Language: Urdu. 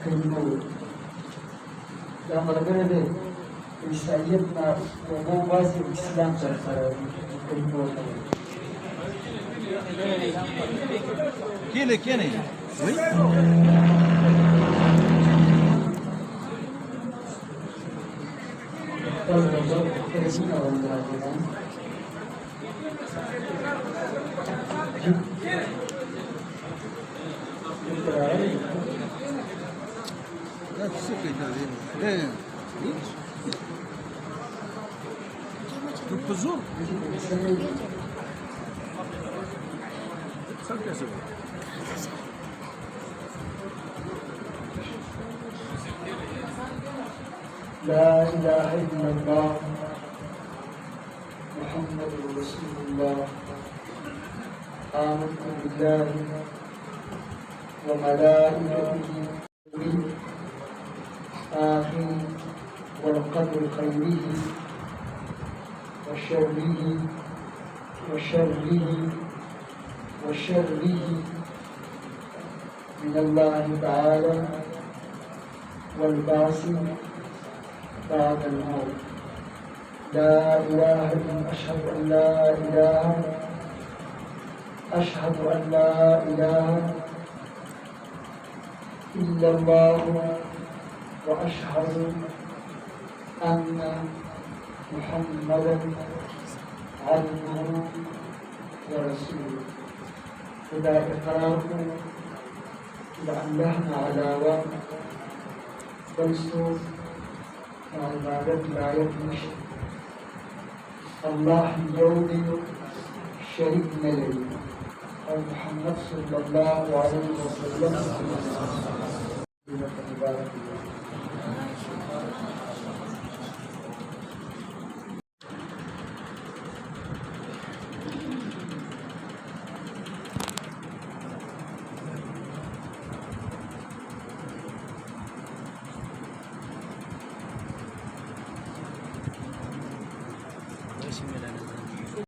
كلمة لما رجعنا إنسانيتنا ومو باسي الإسلام ترى كلمة كيلي كيني وي لا تسكت هذه لا تبزور سلك يا سيدي لا إله إلا الله محمد رسول الله آمنت بالله وملائكته آخر والقدر خيره وشره من الله تعالى والبعث بعد الموت. لا إله إلا أشهد أن لا إله إلا الله وأشهد أن محمدا عبده ورسوله. إذا إقراركم لعلهنا على وقت بلسوا وعبادة لا يفنش الله اليوم شريك ملي محمد صلى الله عليه وسلم. بسم الله